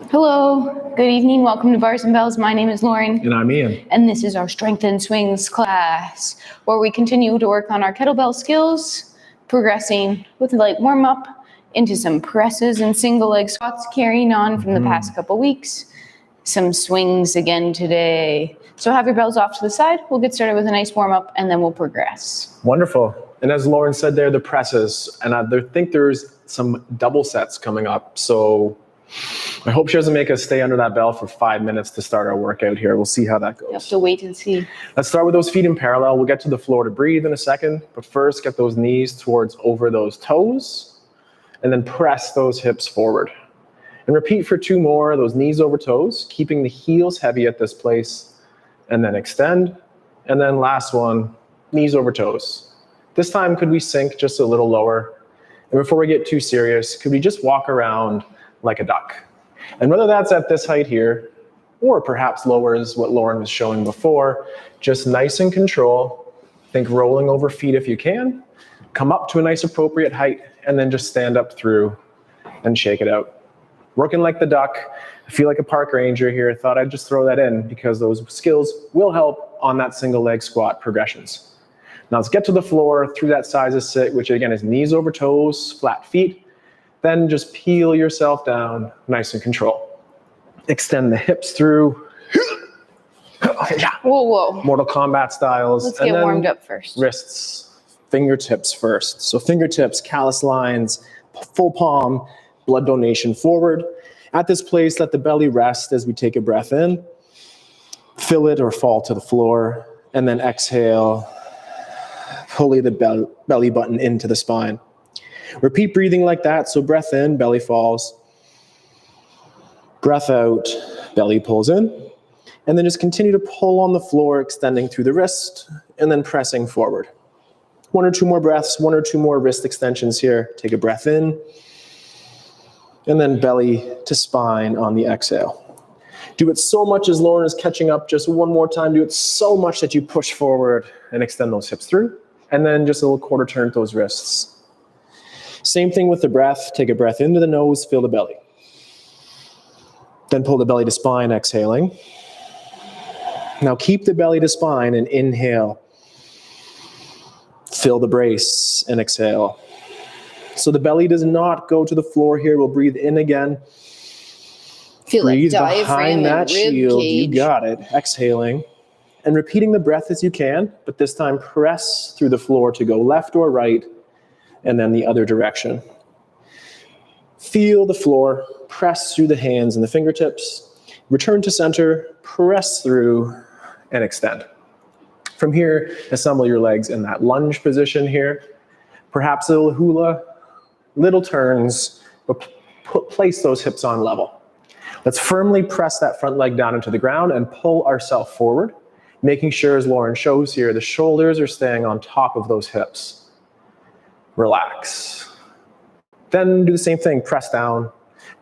Hello, good evening, welcome to Bars and Bells. My name is Lauren. And I'm Ian. And this is our Strength and Swings class, where we continue to work on our kettlebell skills, progressing with a light warm-up into some presses and single leg squats, carrying on from the past couple weeks. Some swings again today. So have your bells off to the side. We'll get started with a nice warm-up and then we'll progress. Wonderful. And as Lauren said there, the presses. And I think there's some double sets coming up. So I hope she doesn't make us stay under that bell for 5 minutes to start our workout here. We'll see how that goes. You have to wait and see. Let's start with those feet in parallel. We'll get to the floor to breathe in a second. But first, get those knees towards over those toes. And then press those hips forward. And repeat for 2 more, those knees over toes, keeping the heels heavy at this place. And then extend. And then last one, knees over toes. This time, could we sink just a little lower? And before we get too serious, could we just walk around like a duck? And whether that's at this height here, or perhaps lower is what Lauren was showing before, just nice and control. Think rolling over feet if you can. Come up to a nice appropriate height, and then just stand up through and shake it out. Working like the duck. I feel like a park ranger here. Thought I'd just throw that in because those skills will help on that single leg squat progressions. Now let's get to the floor through that size of sit, which again is knees over toes, flat feet. Then just peel yourself down, nice and control. Extend the hips through. Whoa. Mortal Kombat styles. Let's get warmed up first. Wrists, fingertips first. So fingertips, callus lines, full palm, blood donation forward. At this place, let the belly rest as we take a breath in. Fill it or fall to the floor. And then exhale, pulley the belly button into the spine. Repeat breathing like that. So breath in, belly falls. Breath out, belly pulls in. And then just continue to pull on the floor, extending through the wrist, and then pressing forward. 1 or 2 more breaths, 1 or 2 more wrist extensions here. Take a breath in. And then belly to spine on the exhale. Do it so much as Lauren is catching up. Just one more time. Do it so much that you push forward and extend those hips through. And then just a little quarter turn with those wrists. Same thing with the breath. Take a breath into the nose, feel the belly. Then pull the belly to spine, exhaling. Now keep the belly to spine and inhale. Fill the brace and exhale. So the belly does not go to the floor here. We'll breathe in again. Feel breathe like behind that shield. cage. You got it. Exhaling. And repeating the breath as you can, but this time press through the floor to go left or right, and then the other direction. Feel the floor. Press through the hands and the fingertips. Return to center. Press through and extend. From here, assemble your legs in that lunge position here. Perhaps a little hula. Little turns, but place those hips on level. Let's firmly press that front leg down into the ground and pull ourselves forward, making sure, as Lauren shows here, the shoulders are staying on top of those hips. Relax. Then do the same thing, press down.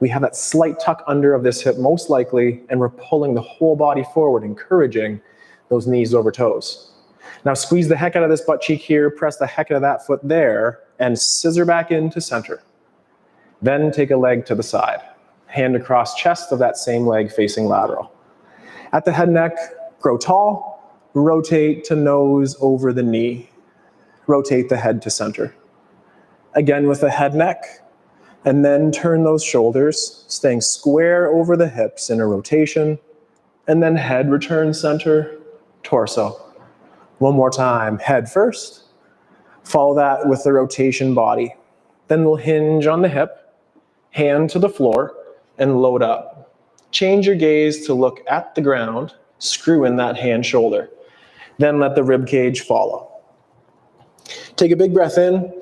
We have that slight tuck under of this hip most likely, and we're pulling the whole body forward, encouraging those knees over toes. Now squeeze the heck out of this butt cheek here, press the heck out of that foot there, and scissor back into center. Then take a leg to the side. Hand across chest of that same leg facing lateral. At the head and neck, grow tall, rotate to nose over the knee. Rotate the head to center. Again with the head neck, and then turn those shoulders, staying square over the hips in a rotation, and then head return center, torso. One more time, head first. Follow that with the rotation body. Then we'll hinge on the hip, hand to the floor, and load up. Change your gaze to look at the ground, screw in that hand shoulder. Then let the rib cage follow. Take a big breath in,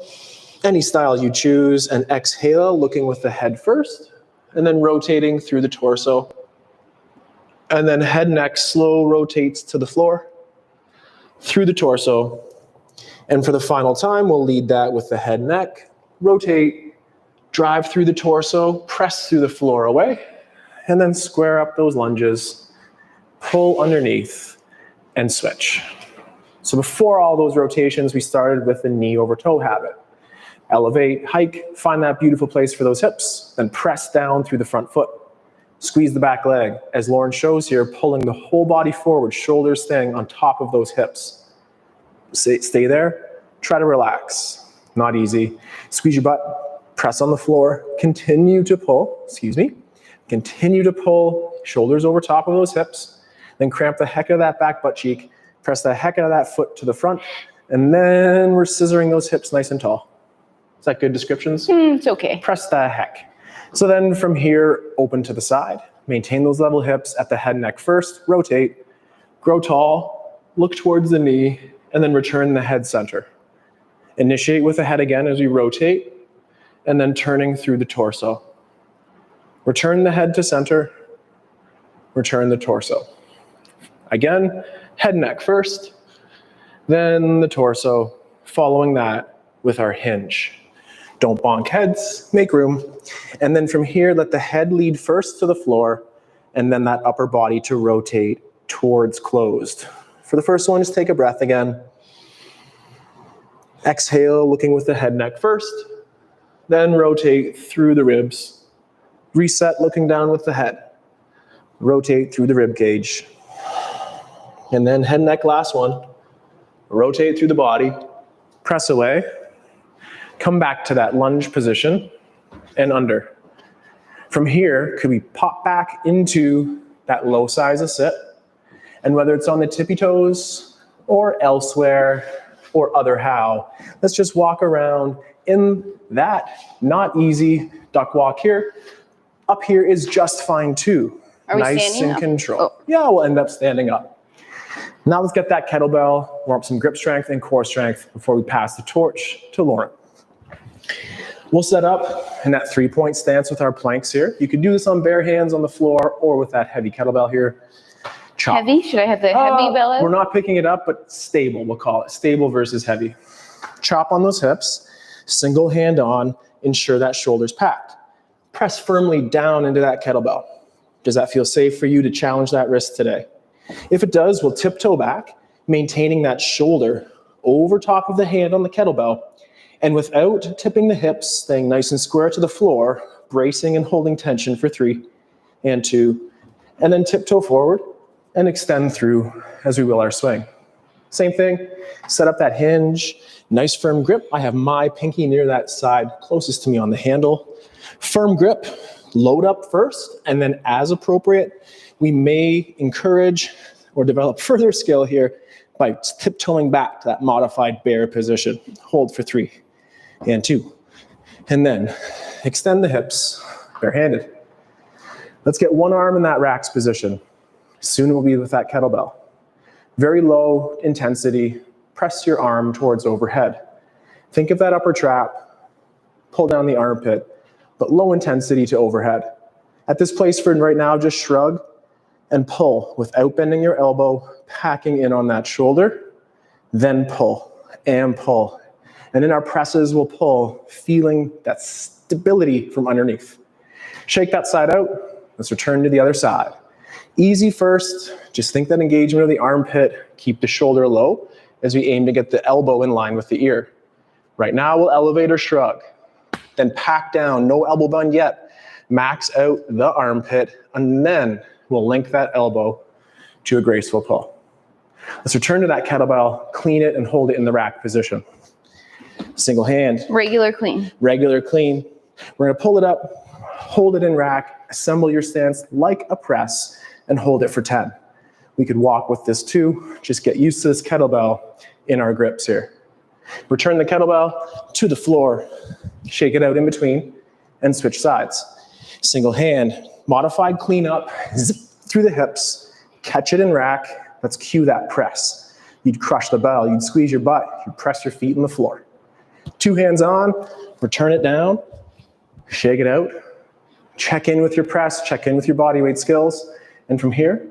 any style you choose, and exhale, looking with the head first, and then rotating through the torso. And then head neck slow rotates to the floor, through the torso. And for the final time, we'll lead that with the head neck, rotate, drive through the torso, press through the floor away, and then square up those lunges, pull underneath, and switch. So before all those rotations, we started with the knee over toe habit. Elevate, hike, find that beautiful place for those hips, then press down through the front foot. Squeeze the back leg. As Lauren shows here, pulling the whole body forward, shoulders staying on top of those hips. Stay there. Try to relax. Not easy. Squeeze your butt. Press on the floor. Continue to pull. Continue to pull. Shoulders over top of those hips. Then cramp the heck out of that back butt cheek. Press the heck out of that foot to the front. And then we're scissoring those hips nice and tall. Is that good descriptions? It's okay. Press the heck. So then from here, open to the side. Maintain those level hips at the head and neck first. Rotate. Grow tall. Look towards the knee. And then return the head center. Initiate with the head again as we rotate. And then turning through the torso. Return the head to center. Return the torso. Again, head and neck first. Then the torso. Following that with our hinge. Don't bonk heads, make room. And then from here, let the head lead first to the floor, and then that upper body to rotate towards closed. For the first one, just take a breath again. Exhale, looking with the head neck first, then rotate through the ribs. Reset, looking down with the head. Rotate through the rib cage. And then head neck, last one. Rotate through the body, press away. Come back to that lunge position and under. From here, could we pop back into that low side of sit? And whether it's on the tippy toes or elsewhere or other how, let's just walk around in that not easy duck walk here. Up here is just fine too. Are we nice standing and up? control. Oh. Yeah, we'll end up standing up. Now let's get that kettlebell, warm up some grip strength and core strength before we pass the torch to Lauren. We'll set up in that 3-point stance with our planks here. You can do this on bare hands on the floor or with that heavy kettlebell here. Chop. Heavy? Should I have the heavy bell out? We're not picking it up, but stable, we'll call it. Stable versus heavy. Chop on those hips. Single hand on. Ensure that shoulder's packed. Press firmly down into that kettlebell. Does that feel safe for you to challenge that wrist today? If it does, we'll tiptoe back, maintaining that shoulder over top of the hand on the kettlebell. And without tipping the hips, staying nice and square to the floor, bracing and holding tension for 3 and 2, and then tiptoe forward and extend through as we will our swing. Same thing, set up that hinge, nice firm grip. I have my pinky near that side closest to me on the handle. Firm grip, load up first, and then as appropriate, we may encourage or develop further skill here by tiptoeing back to that modified bear position. Hold for 3 and 2. And then extend the hips, barehanded. Let's get one arm in that racks position. Soon we'll be with that kettlebell. Very low intensity. Press your arm towards overhead. Think of that upper trap. Pull down the armpit, but low intensity to overhead. At this place for right now, just shrug and pull without bending your elbow, packing in on that shoulder, then pull and pull. And in our presses, we'll pull, feeling that stability from underneath. Shake that side out. Let's return to the other side. Easy first. Just think that engagement of the armpit. Keep the shoulder low as we aim to get the elbow in line with the ear. Right now, we'll elevate or shrug. Then pack down, no elbow bend yet. Max out the armpit, and then we'll link that elbow to a graceful pull. Let's return to that kettlebell, clean it, and hold it in the rack position. Single hand. Regular clean. Regular clean. We're gonna pull it up, hold it in rack, assemble your stance like a press, and hold it for 10. We could walk with this too. Just get used to this kettlebell in our grips here. Return the kettlebell to the floor, shake it out in between, and switch sides. Single hand, modified cleanup, zip through the hips, catch it in rack. Let's cue that press. You'd crush the bell, you'd squeeze your butt, you'd press your feet in the floor. 2 hands on, return it down, shake it out, check in with your press, check in with your body weight skills, and from here,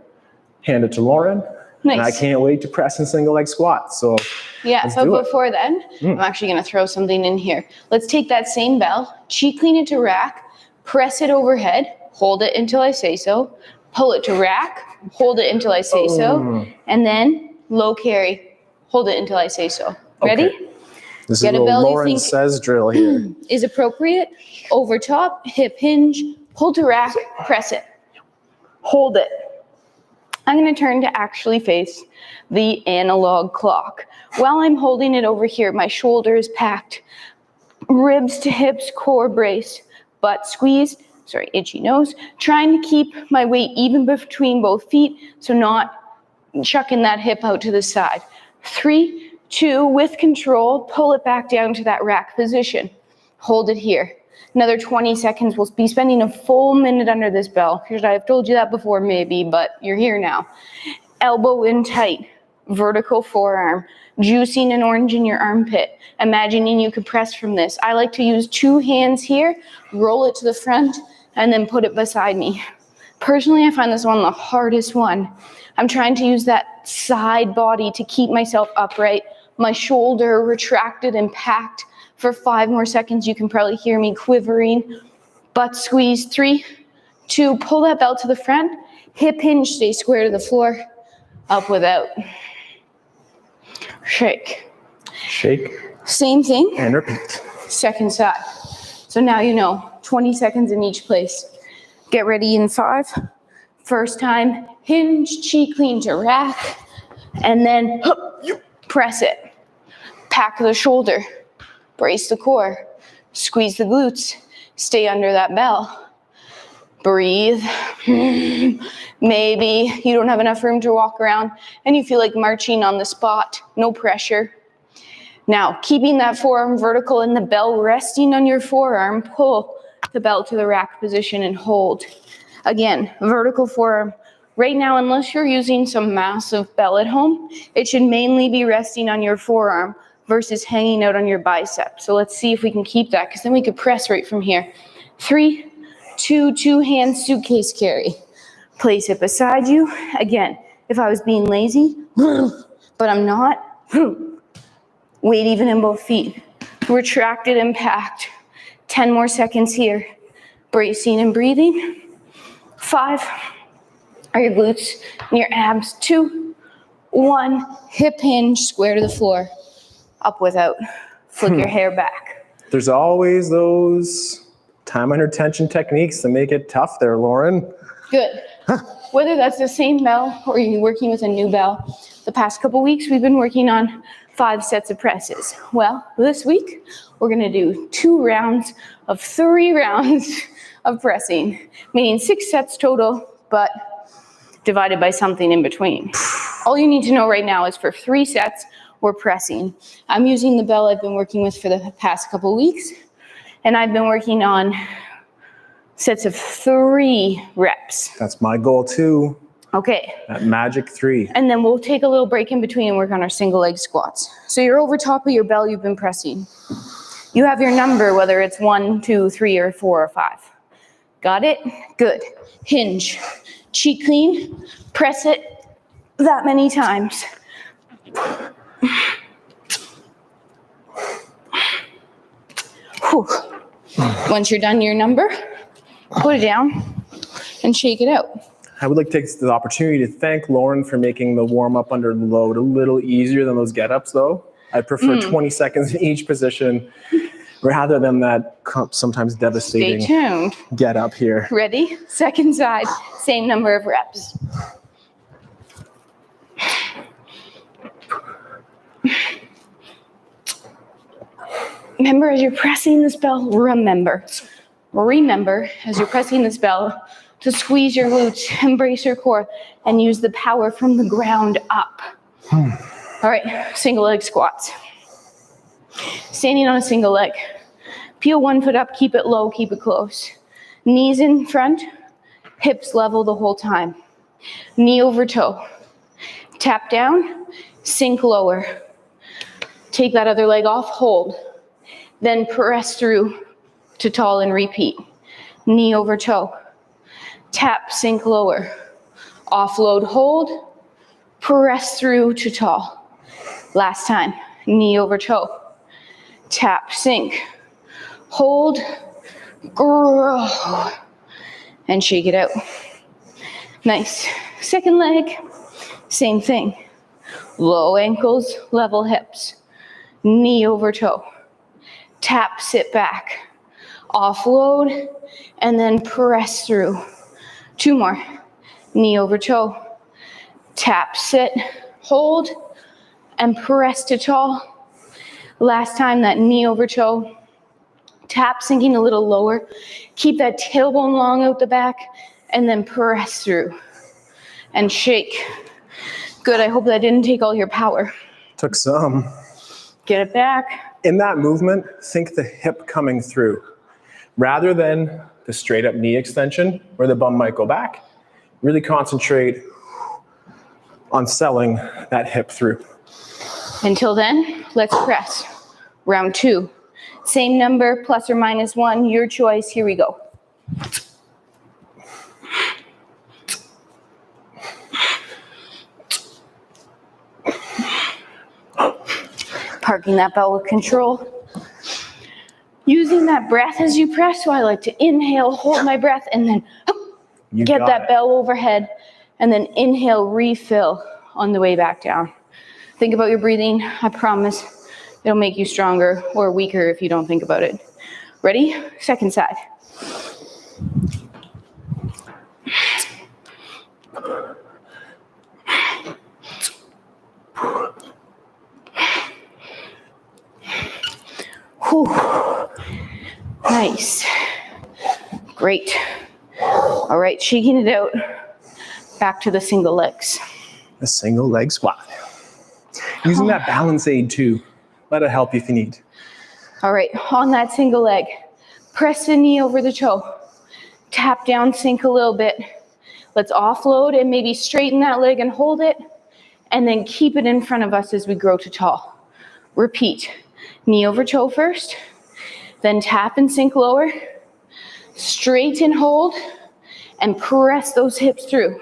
hand it to Lauren. Nice. And I can't wait to press in single leg squats. So yeah, so before then, I'm actually gonna throw something in here. Let's take that same bell, cheek clean it to rack, press it overhead, hold it until I say so, pull it to rack, hold it until I say so, and then low carry, hold it until I say so. Ready? Okay. This Get is a a bell little you Lauren think says drill here. is appropriate, over top, hip hinge, pull to rack, press it. hold it. I'm going to turn to actually face the analog clock. While I'm holding it over here, my shoulder is packed, ribs to hips, core brace, butt squeeze, sorry, itchy nose, trying to keep my weight even between both feet, so not chucking that hip out to the side. 3, 2, with control, pull it back down to that rack position. Hold it here. Another 20 seconds. We'll be spending a full minute under this bell. I've told you that before maybe, but you're here now. Elbow in tight, vertical forearm, juicing an orange in your armpit, imagining you could press from this. I like to use 2 hands here, roll it to the front, and then put it beside me. Personally, I find this one the hardest one. I'm trying to use that side body to keep myself upright, my shoulder retracted and packed. For 5 more seconds, you can probably hear me quivering. Butt squeeze, 3, 2, pull that belt to the front. Hip hinge, stay square to the floor. Up without. Shake. Shake. Same thing. And repeat. Second side. So now you know, 20 seconds in each place. Get ready in 5. First time, hinge, cheek lean to rack. And then press it. Pack the shoulder. Brace the core, squeeze the glutes, stay under that bell. Breathe. Maybe you don't have enough room to walk around and you feel like marching on the spot, no pressure. Now, keeping that forearm vertical and the bell resting on your forearm, pull the bell to the rack position and hold. Again, vertical forearm. Right now, unless you're using some massive bell at home, it should mainly be resting on your forearm versus hanging out on your bicep. So let's see if we can keep that, because then we could press right from here. 3, 2, 2-hand suitcase carry. Place it beside you. Again, if I was being lazy, but I'm not, weight even in both feet. Retracted and packed. 10 more seconds here. Bracing and breathing. 5, are your glutes and your abs. 2, 1, hip hinge, square to the floor. Up without. Flick your hair back. There's always those time under tension techniques that make it tough there, Lauren. Good. Whether that's the same bell or you're working with a new bell, the past couple weeks we've been working on 5 sets of presses. Well, this week we're going to do 2 rounds of 3 rounds of pressing, meaning 6 sets total, but divided by something in between. All you need to know right now is for 3 sets, we're pressing. I'm using the bell I've been working with for the past couple weeks, and I've been working on sets of 3 reps. That's my goal too. Okay. That magic 3. And then we'll take a little break in between and work on our single leg squats. So you're over top of your bell you've been pressing. You have your number, whether it's 1, 2, 3, or 4, or 5. Got it? Good. Hinge. Cheek clean. Press it that many times. Whew. Once you're done your number, put it down and shake it out. I would like to take the opportunity to thank Lauren for making the warm-up under load a little easier than those get-ups, though. I prefer 20 seconds in each position rather than that sometimes devastating Stay tuned. get-up here. Ready? Second side, same number of reps. Remember, as you're pressing this bell, remember as you're pressing this bell to squeeze your glutes, embrace your core, and use the power from the ground up. All right, single leg squats. Standing on a single leg. Peel one foot up, keep it low, keep it close. Knees in front, hips level the whole time. Knee over toe. Tap down, sink lower. Take that other leg off, hold. Then press through to tall and repeat. Knee over toe. Tap, sink lower. Offload, hold. Press through to tall. Last time. Knee over toe. Tap, sink. Hold. Grow. And shake it out. Nice. Second leg. Same thing. Low ankles, level hips. Knee over toe. Tap, sit back. Offload, and then press through. 2 more. knee over toe, tap, sit, hold, and press to tall. Last time, that knee over toe, tap sinking a little lower. Keep that tailbone long out the back, and then press through and shake. Good, I hope that didn't take all your power. Took some. Get it back. In that movement, think the hip coming through. Rather than the straight up knee extension where the bum might go back, really concentrate on selling that hip through. Until then, let's press. Round 2. Same number, plus or minus 1, your choice. Here we go. Parking that bell with control. Using that breath as you press, so I like to inhale, hold my breath, and then get that bell overhead, and then inhale, refill on the way back down. Think about your breathing. I promise it'll make you stronger or weaker if you don't think about it. Ready? Second side. Whew. Nice. Great. All right, shaking it out. Back to the single legs. A single leg squat. Using that balance aid too. Let it help you if you need. All right, on that single leg, press the knee over the toe. Tap down, sink a little bit. Let's offload and maybe straighten that leg and hold it. And then keep it in front of us as we grow to tall. Repeat. Knee over toe first. Then tap and sink lower. Straighten, hold, and press those hips through.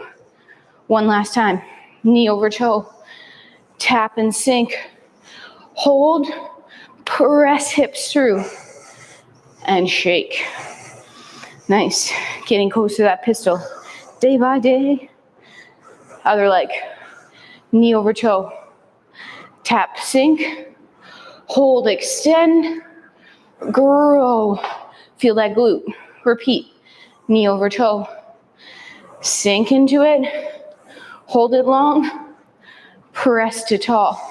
One last time. Knee over toe. Tap and sink. Hold, press hips through, and shake. Nice. Getting close to that pistol. Day by day. Other leg. Knee over toe. Tap, sink. Hold, extend. Grow. Feel that glute. Repeat. Knee over toe. Sink into it. Hold it long. Press to tall.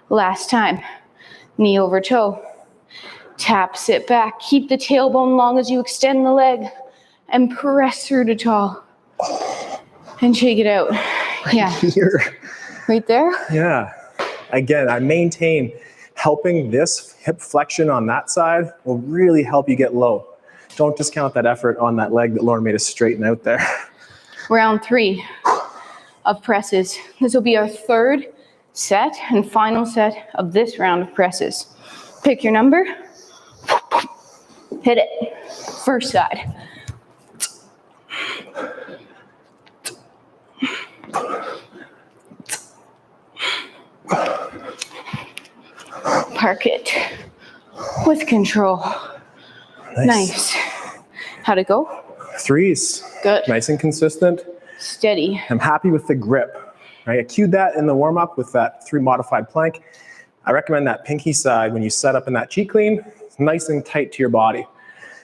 Last time. Knee over toe. Tap, sit back. Keep the tailbone long as you extend the leg. And press through to tall. And shake it out. Yeah. Here. Right there? Yeah. Again, I maintain helping this hip flexion on that side will really help you get low. Don't discount that effort on that leg that Lauren made us straighten out there. Round 3 of presses. This will be our third set and final set of this round of presses. Pick your number. Hit it. First side. Park it with control. Nice. How'd it go? 3s. Good. Nice and consistent. Steady. I'm happy with the grip. Right? I cued that in the warm-up with that 3 modified plank. I recommend that pinky side when you set up in that cheat clean. It's nice and tight to your body.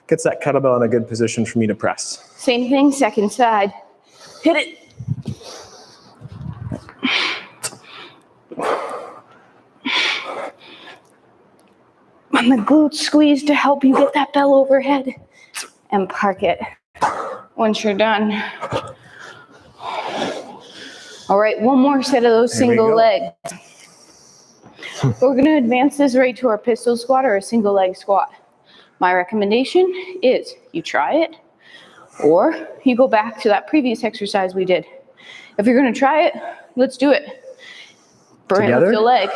Gets that kettlebell in a good position for me to press. Same thing, second side. Hit it. And the glutes squeeze to help you get that bell overhead. And park it once you're done. All right, one more set of those single legs. We're gonna advance this right to our pistol squat or a single leg squat. My recommendation is you try it or you go back to that previous exercise we did. If you're gonna try it, let's do it. Bring it with the leg,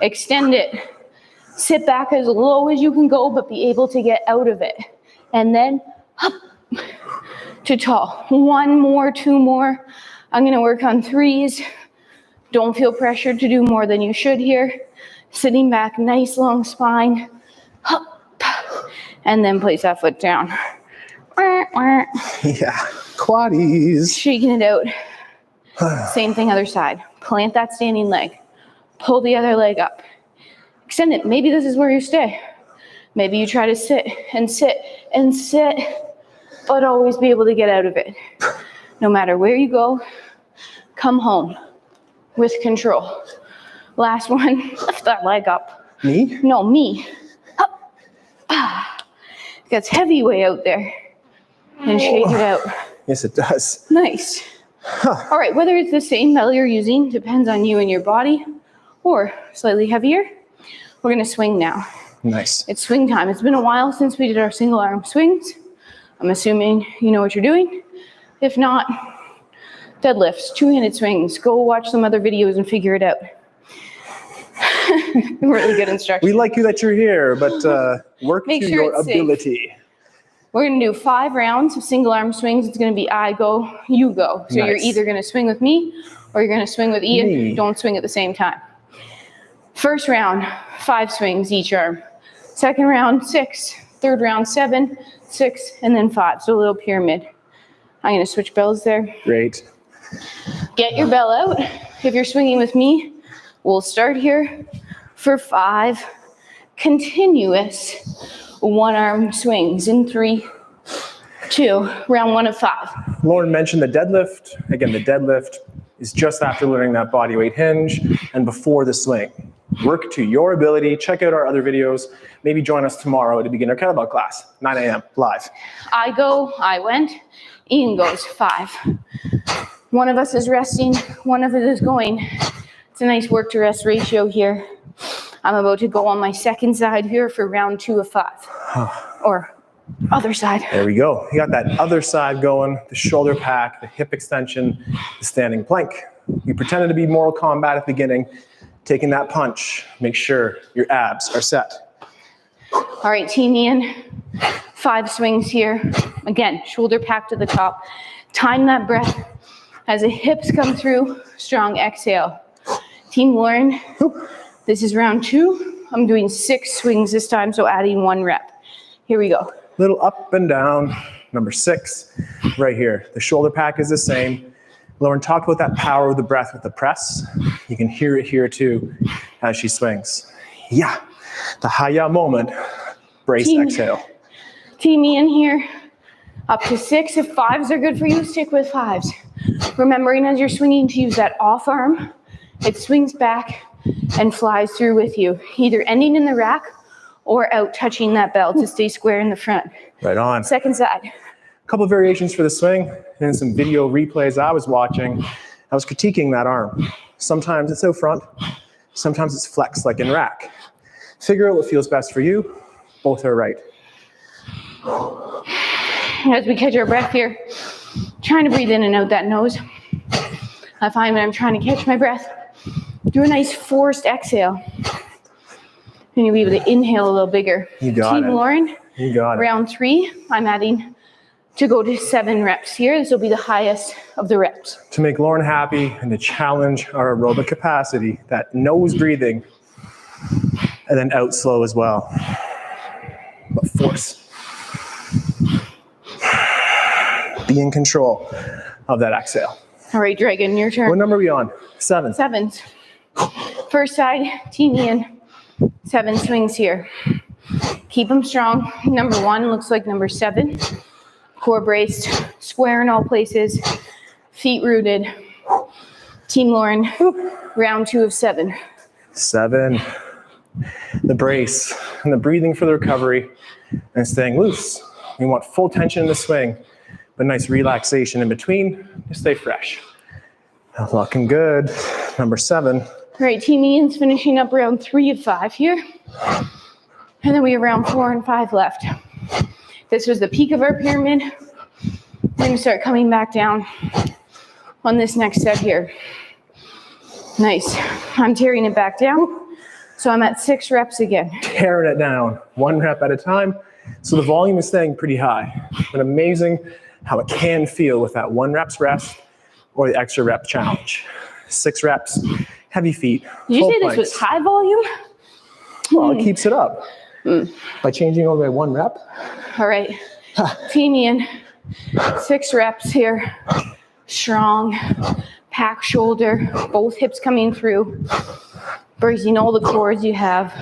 extend it. Sit back as low as you can go, but be able to get out of it. And then up to tall. 1 more, 2 more. I'm gonna work on 3s. Don't feel pressured to do more than you should here. Sitting back, nice long spine. Up. And then place that foot down. Yeah, quaddies. Shaking it out. Same thing, other side. Plant that standing leg. Pull the other leg up. Extend it. Maybe this is where you stay. Maybe you try to sit and sit and sit, but always be able to get out of it. No matter where you go, come home with control. Last one, lift that leg up. Me? No, me. Up. It gets heavy way out there. And shake it out. Yes, it does. Nice. All right, whether it's the same bell you're using, depends on you and your body, or slightly heavier, we're gonna swing now. Nice. It's swing time. It's been a while since we did our single arm swings. I'm assuming you know what you're doing. If not, deadlifts, two-handed swings. Go watch some other videos and figure it out. Really good instruction. We like you that you're here, but work Make to sure your it's safe. ability. We're gonna do 5 rounds of single arm swings. It's gonna be I go, you go. So you're Nice. either gonna swing with me or you're gonna swing with Ian. Me. Don't swing at the same time. First round, 5 swings each arm. Second round, 6. Third round, 7, 6, and then 5. So a little pyramid. I'm gonna switch bells there. Great. Get your bell out. If you're swinging with me, we'll start here for 5 continuous one-arm swings in 3, 2, round 1 of 5. Lauren mentioned the deadlift. Again, the deadlift is just after learning that body weight hinge and before the swing. Work to your ability. Check out our other videos. Maybe join us tomorrow at a beginner kettlebell class, 9 a.m. live. I go, I went, Ian goes, 5. One of us is resting, one of us is going. It's a nice work to rest ratio here. I'm about to go on my second side here for round 2 of 5. Or other side. There we go. You got that other side going, the shoulder pack, the hip extension, the standing plank. You pretended to be Mortal Kombat at the beginning, taking that punch. Make sure your abs are set. All right, team Ian, 5 swings here. Again, shoulder pack to the top. Time that breath as the hips come through. Strong exhale. Team Lauren, this is round 2. I'm doing 6 swings this time, so adding 1 rep. Here we go. Little up and down. Number 6, right here. The shoulder pack is the same. Lauren talked about that power of the breath with the press. You can hear it here too as she swings. Yeah, the hi-ya moment. Brace, exhale. Team Ian here, up to 6. If 5s are good for you, stick with 5s. Remembering as you're swinging to use that off arm, it swings back and flies through with you, either ending in the rack or out touching that bell to stay square in the front. Right on. Second side. A couple of variations for the swing and some video replays I was watching. I was critiquing that arm. Sometimes it's out front, sometimes it's flexed like in rack. Figure out what feels best for you. Both are right. As we catch our breath here, trying to breathe in and out that nose. I find when I'm trying to catch my breath, do a nice forced exhale. And you'll be able to inhale a little bigger. You got it. Team Lauren, You got it. round 3, I'm adding to go to 7 reps here. This will be the highest of the reps. To make Lauren happy and to challenge our aerobic capacity, that nose breathing, and then out slow as well. But force. Be in control of that exhale. All right, Dragon, your turn. What number are we on? 7. 7s. First side, Team Ian, 7 swings here. Keep them strong. Number 1 looks like number 7. Core braced, square in all places, feet rooted. Team Lauren, round 2 of 7. 7. The brace and the breathing for the recovery and staying loose. We want full tension in the swing, but nice relaxation in between to stay fresh. Looking good. Number 7. All right, Team Ian's finishing up round 3 of 5 here. And then we have round 4 and 5 left. This was the peak of our pyramid. We're gonna start coming back down on this next set here. Nice. I'm tearing it back down. So I'm at 6 reps again. Tearing it down, 1 rep at a time. So the volume is staying pretty high. But amazing how it can feel with that 1 rep's rest or the extra rep challenge. 6 reps, heavy feet. Did you full say planks. this was high volume? Well, it keeps it up. By changing over by 1 rep. All right, Team Ian, 6 reps here. Strong, pack shoulder, both hips coming through. Bracing all the cores you have.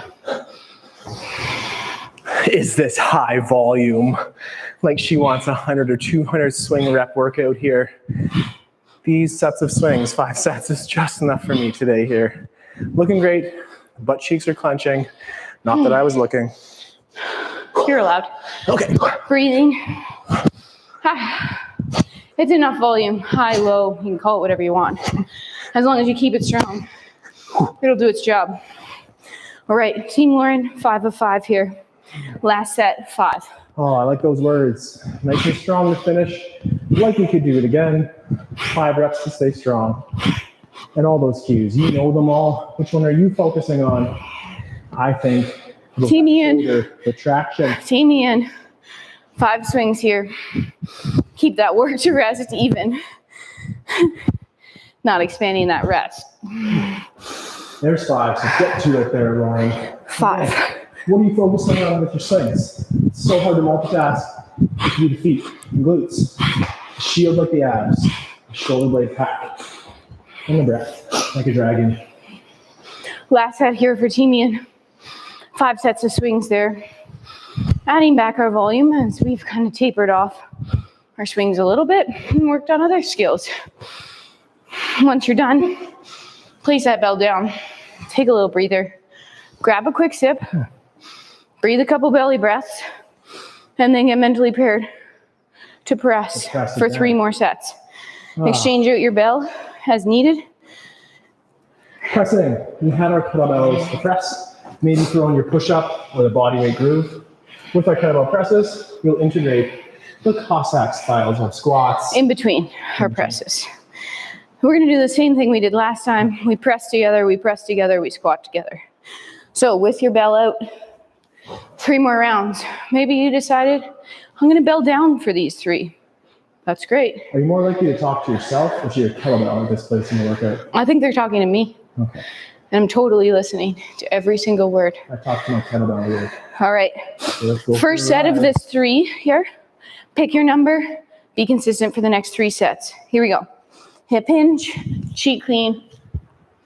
Is this high volume? like she wants 100 or 200 swing rep workout here. These sets of swings, 5 sets, is just enough for me today here. Looking great. Butt cheeks are clenching. Not that I was looking. You're allowed. Okay. Breathing. It's enough volume, high, low, you can call it whatever you want. As long as you keep it strong, it'll do its job. All right, Team Lauren, 5 of 5 here. Last set, 5. Oh, I like those words. Nice and strong to finish. Like we could do it again. 5 reps to stay strong. And all those cues, you know them all. Which one are you focusing on? I think Team Ian. The traction. Team Ian. 5 swings here. Keep that work to rest even. Not expanding that rest. There's 5, so get to it there, Lauren. 5. What are you focusing on with your swings? It's so hard to multitask. Do the feet, glutes, shield like the abs, shoulder blade pack, and the breath like a dragon. Last set here for Team Ian. 5 sets of swings there. Adding back our volume as we've kind of tapered off our swings a little bit and worked on other skills. Once you're done, place that bell down. Take a little breather. Grab a quick sip. Breathe a couple belly breaths. And then get mentally prepared to press for 3 more sets. Exchange out your bell as needed. Pressing. We had our kettlebells to press. Maybe throw in your push-up or the body weight groove. With our kettlebell presses, we'll integrate the Cossack styles of squats. In between our presses. We're going to do the same thing we did last time. We press together, we squat together. So with your bell out, 3 more rounds. Maybe you decided, I'm going to bell down for these 3. That's great. Are you more likely to talk to yourself or to your kettlebell at this place in the workout? I think they're talking to me. Okay. And I'm totally listening to every single word. I talked to my kettlebell here. All right. So First set of this 3 here. Pick your number. Be consistent for the next 3 sets. Here we go. Hip hinge, cheek clean,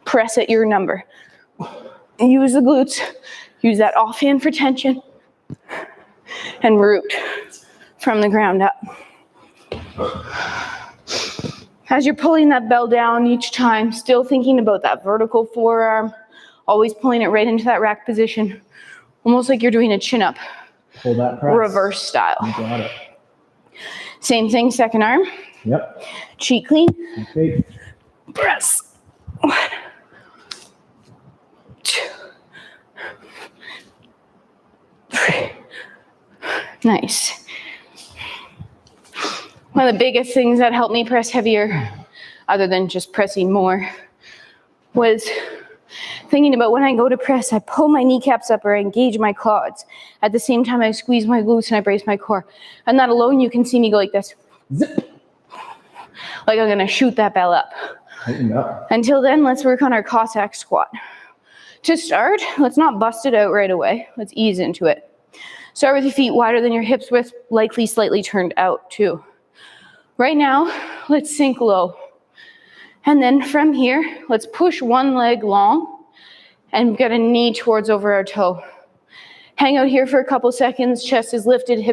press at your number. Use the glutes. Use that offhand for tension. And root from the ground up. As you're pulling that bell down each time, still thinking about that vertical forearm, always pulling it right into that rack position, almost like you're doing a chin-up. Pull that press. Reverse style. You got it. Same thing, second arm. Yep. Cheek clean. Okay. Press. 1, 2, 3. Nice. One of the biggest things that helped me press heavier, other than just pressing more, was thinking about when I go to press, I pull my kneecaps up or I engage my quads. At the same time, I squeeze my glutes and I brace my core. And that alone, you can see me go like this. Zip. Like I'm going to shoot that bell up. Until then, let's work on our Cossack squat. To start, let's not bust it out right away. Let's ease into it. Start with your feet wider than your hips width, likely slightly turned out too. Right now, let's sink low. And then from here, let's push one leg long and get a knee towards over our toe. Hang out here for a couple seconds, chest is lifted,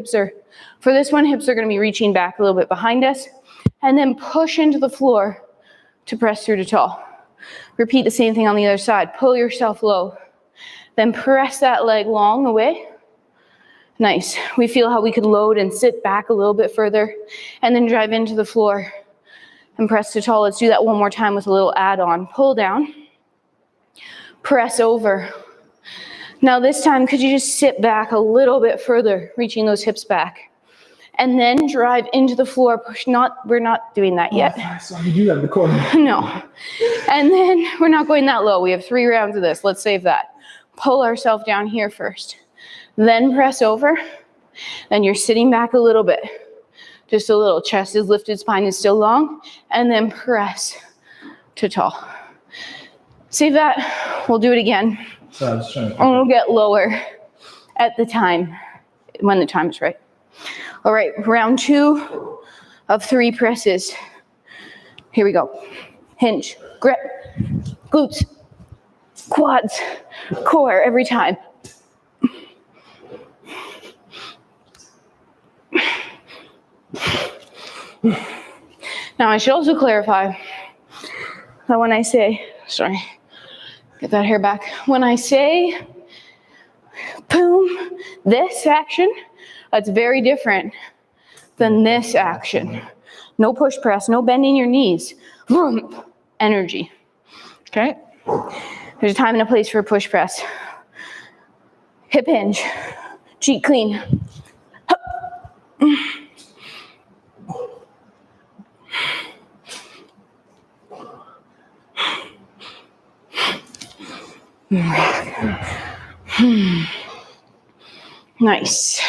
for this one, hips are gonna be reaching back a little bit behind us, and then push into the floor to press through to tall. Repeat the same thing on the other side. Pull yourself low. Then press that leg long away. Nice. We feel how we could load and sit back a little bit further and then drive into the floor and press to tall. Let's do that one more time with a little add-on. Pull down, press over. Now this time, could you just sit back a little bit further, reaching those hips back? And then drive into the floor. Push. We're not doing that yet. I saw you do that in the corner. No. And then we're not going that low. We have 3 rounds of this. Let's save that. Pull ourselves down here first. Then press over. Then you're sitting back a little bit. Just a little. Chest is lifted, spine is still long. And then press to tall. Save that. We'll do it again. So I was trying to. And we'll get lower at the time, when the time is right. All right, round 2 of 3 presses. Here we go. Hinge, grip, glutes, quads, core every time. Now I should also clarify that when I say, sorry, get that hair back. When I say boom, this action, that's very different than this action. No push press, no bending your knees. Vroom, energy. Okay? There's a time and a place for a push press. Hip hinge, cheek clean. Nice.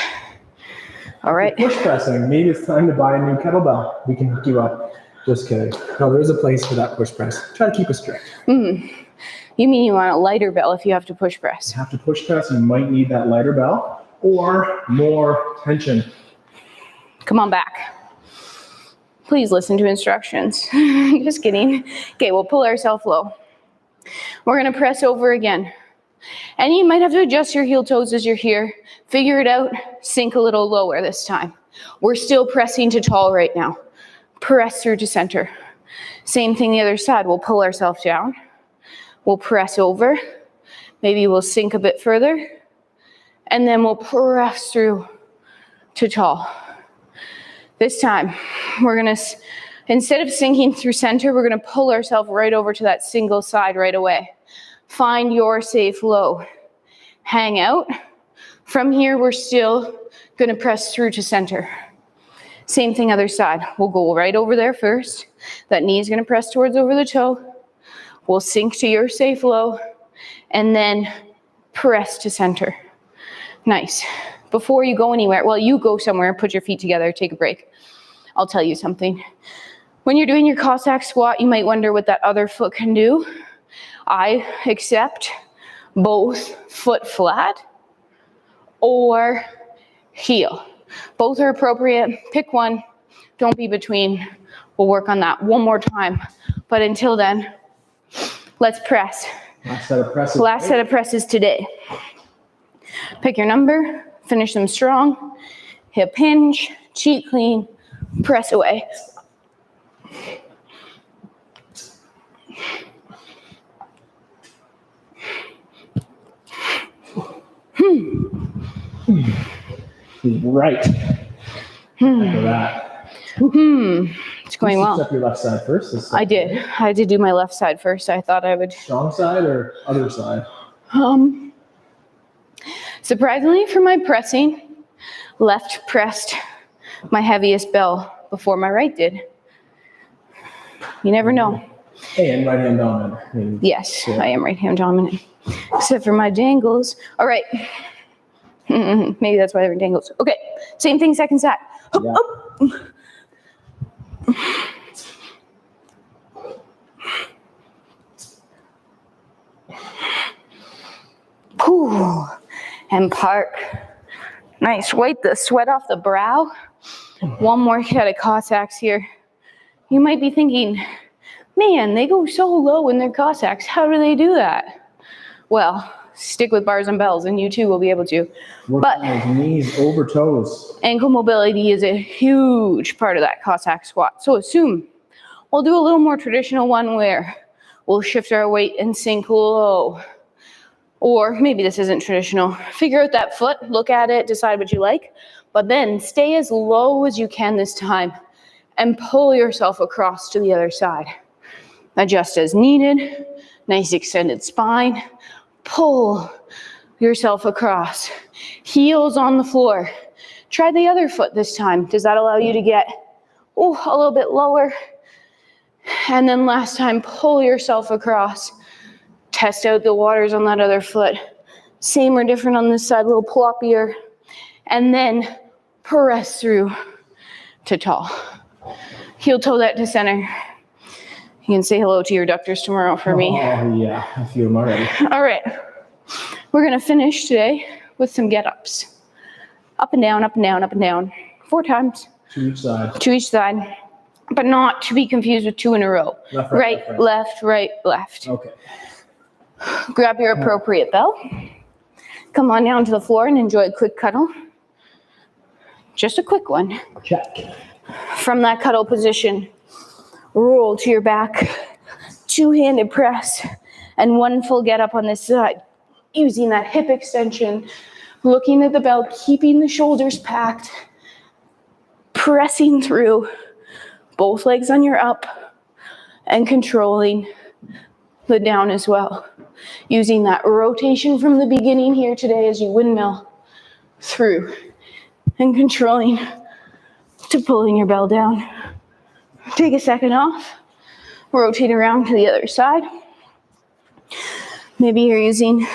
All right. Push pressing. Maybe it's time to buy a new kettlebell. We can hook you up. Just kidding. No, there's a place for that push press. Try to keep it strict. You mean you want a lighter bell if you have to push press? You have to push press, you might need that lighter bell or more tension. Come on back. Please listen to instructions. Just kidding. Okay, we'll pull ourselves low. We're gonna press over again. And you might have to adjust your heel toes as you're here. Figure it out, sink a little lower this time. We're still pressing to tall right now. Press through to center. Same thing the other side. We'll pull ourselves down. We'll press over. Maybe we'll sink a bit further. And then we'll press through to tall. This time, we're gonna, instead of sinking through center, we're gonna pull ourselves right over to that single side right away. Find your safe low. Hang out. From here, we're still gonna press through to center. Same thing other side. We'll go right over there first. That knee is gonna press towards over the toe. We'll sink to your safe low and then press to center. Nice. Before you go anywhere, well, you go somewhere, put your feet together, take a break. I'll tell you something. When you're doing your Cossack squat, you might wonder what that other foot can do. I accept both foot flat or heel. Both are appropriate. Pick one. Don't be between. We'll work on that one more time. But until then, let's press. Last set of presses. Last set of presses today. Pick your number. Finish them strong. Hip hinge. Cheek clean. Press away. Right. After that. It's going well. Step your left side first. I did. I did do my left side first. I thought I would. Strong side or other side? Surprisingly for my pressing, left pressed my heaviest bell before my right did. You never know. And right hand dominant. Yes, yeah. I am right hand dominant. Except for my dangles. All right. Maybe that's why they're dangles. Okay, same thing, second side. Yeah. Whew. And park. Nice. Wipe the sweat off the brow. One more set of Cossacks here. You might be thinking, man, they go so low in their Cossacks. How do they do that? Well, stick with bars and bells and you too will be able to. But knees over toes. Ankle mobility is a huge part of that Cossack squat. So assume we'll do a little more traditional one where we'll shift our weight and sink low. Or maybe this isn't traditional. Figure out that foot, look at it, decide what you like, but then stay as low as you can this time and pull yourself across to the other side. Adjust as needed, nice extended spine. Pull yourself across. Heels on the floor. Try the other foot this time. Does that allow you to get a little bit lower? And then last time, pull yourself across. Test out the waters on that other foot. Same or different on this side, a little ploppier. And then press through to tall. Heel toe that to center. You can say hello to your doctors tomorrow for me. Oh, yeah. I feel them already. All right. We're going to finish today with some get-ups. Up and down, up and down, up and down. 4 times. To each side. To each side. But not to be confused with 2 in a row. Left, right, left, right, left. Okay. Grab your appropriate bell. Come on down to the floor and enjoy a quick cuddle. Just a quick one. Check. From that cuddle position, roll to your back, two-handed press, and one full get up on this side, using that hip extension, looking at the bell, keeping the shoulders packed, pressing through, both legs on your up, and controlling the down as well. Using that rotation from the beginning here today as you windmill through, and controlling to pulling your bell down. Take a second off, rotate around to the other side. Maybe you're using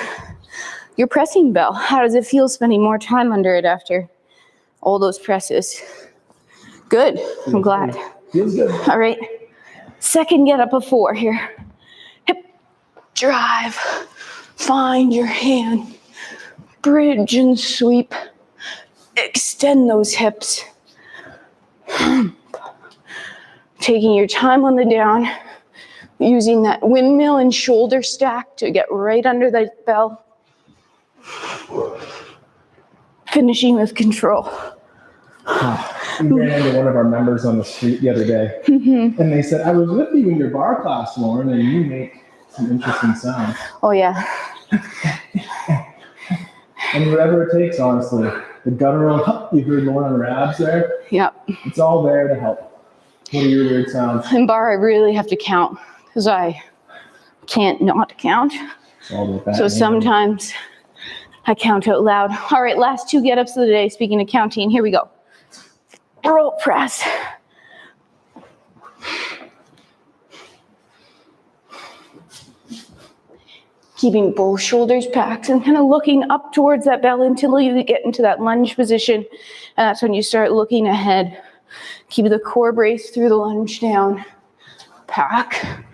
your pressing bell. How does it feel spending more time under it after all those presses? Good, I'm glad. Feels good. All right, second get up of 4 here. Hip drive, find your hand, bridge and sweep, extend those hips. Taking your time on the down, using that windmill and shoulder stack to get right under the bell. Finishing with control. We ran into one of our members on the street the other day, and they said, I was with you in your bar class, Lauren, and you make some interesting sounds. Oh yeah. And whatever it takes, honestly. The guttural, you heard Lauren on her abs there? Yep. It's all there to help. What are your weird sounds? In bar, I really have to count because I can't not count. It's all about that. So sometimes I count out loud. All right, last 2 get-ups of the day. Speaking of counting, here we go. Roll press. Keeping both shoulders packed and kind of looking up towards that bell until you get into that lunge position. And that's when you start looking ahead. Keep the core braced through the lunge down. Pack,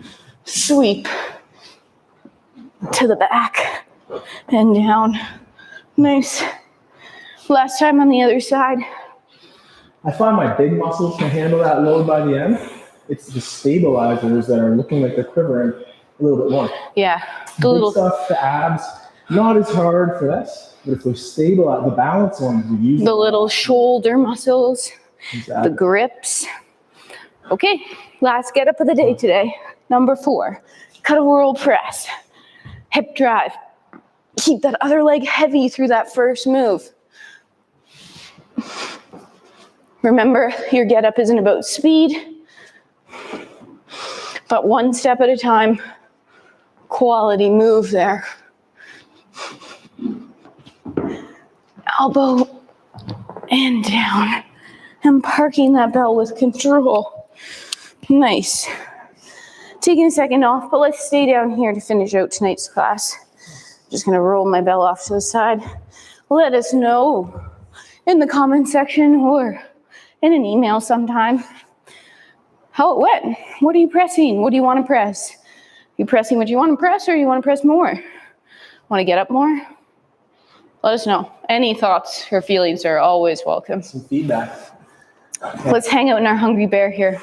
sweep to the back and down. Nice. Last time on the other side. I find my big muscles can handle that load by the end. It's the stabilizers that are looking like they're quivering a little bit more. Yeah, the Big little stuff, the abs, not as hard for this, but if we stabilize the balance ones, we use the little shoulder muscles, the Exactly. grips. Okay, last get up of the day today. Number 4, cuddle roll press, hip drive. Keep that other leg heavy through that first move. Remember, your get up isn't about speed, but one step at a time. Quality move there. Elbow and down. And parking that bell with control. Nice. Taking a second off, but let's stay down here to finish out tonight's class. Just gonna roll my bell off to the side. Let us know in the comment section or in an email sometime how it went. What are you pressing? What do you want to press? You pressing what you want to press, or you want to press more? Want to get up more? Let us know. Any thoughts or feelings are always welcome. Some feedback. Let's hang out in our hungry bear here.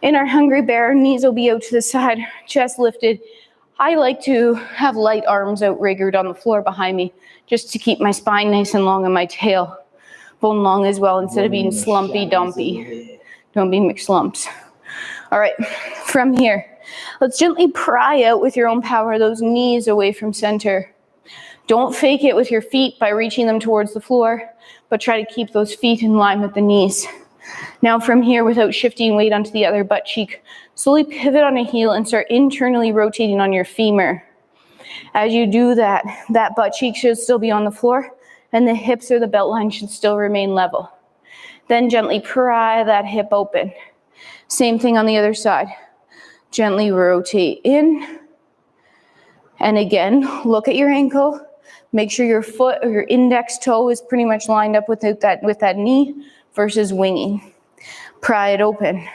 In our hungry bear, knees will be out to the side, chest lifted. I like to have light arms outriggered on the floor behind me, just to keep my spine nice and long and my tail bone long as well, instead of being slumpy dumpy. Don't be mixed lumps. All right, from here, let's gently pry out with your own power those knees away from center. Don't fake it with your feet by reaching them towards the floor, but try to keep those feet in line with the knees. Now from here, without shifting weight onto the other butt cheek, slowly pivot on a heel and start internally rotating on your femur. As you do that, that butt cheek should still be on the floor and the hips or the belt line should still remain level. Then gently pry that hip open. Same thing on the other side. Gently rotate in. And again, look at your ankle. Make sure your foot or your index toe is pretty much lined up with that knee versus winging. Pry it open.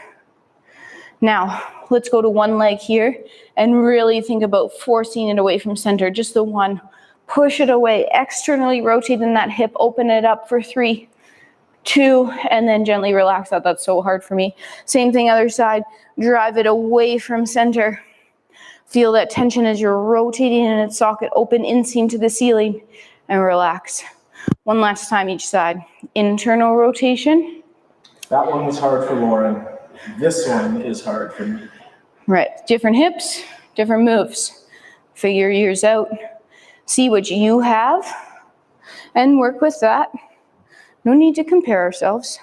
Now, let's go to one leg here and really think about forcing it away from center. Just the one. Push it away. Externally rotating that hip. Open it up for 3, 2, and then gently relax that. That's so hard for me. Same thing other side. Drive it away from center. Feel that tension as you're rotating in its socket. Open inseam to the ceiling and relax. One last time each side. Internal rotation. That one was hard for Lauren. This one is hard for me. Right, different hips, different moves. Figure yours out. See what you have and work with that. No need to compare ourselves.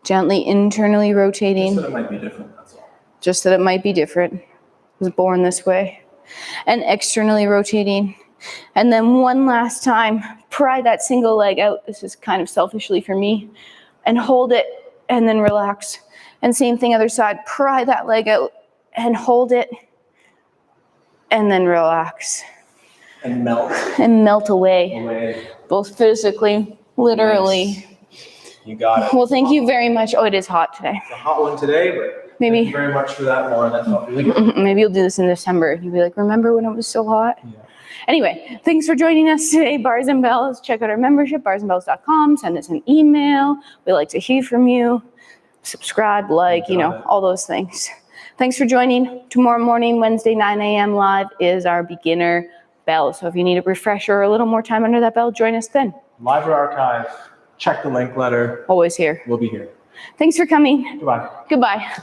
Gently internally rotating. Just that it might be different, that's all. Just that it might be different. I was born this way. And externally rotating. And then one last time, pry that single leg out. This is kind of selfishly for me. And hold it and then relax. And same thing other side, pry that leg out and hold it and then relax. And melt. And melt away. Both physically, literally. Nice. You got it. Well, thank you very much. Oh, it is hot today. It's a hot one today, but Maybe. thank you very much for that, Lauren. That felt really good. Maybe you'll do this in December. You'll be like, remember when it was so hot? Yeah. Anyway, thanks for joining us today, Bars and Bells. Check out our membership, barsandbells.com. Send us an email. We like to hear from you. Subscribe, like, all those things. Thanks for joining. Tomorrow morning, Wednesday, 9 a.m. live is our beginner bell. So if you need a refresher or a little more time under that bell, join us then. Live or archive, check the link letter. Always here. We'll be here. Thanks for coming. Goodbye. Goodbye.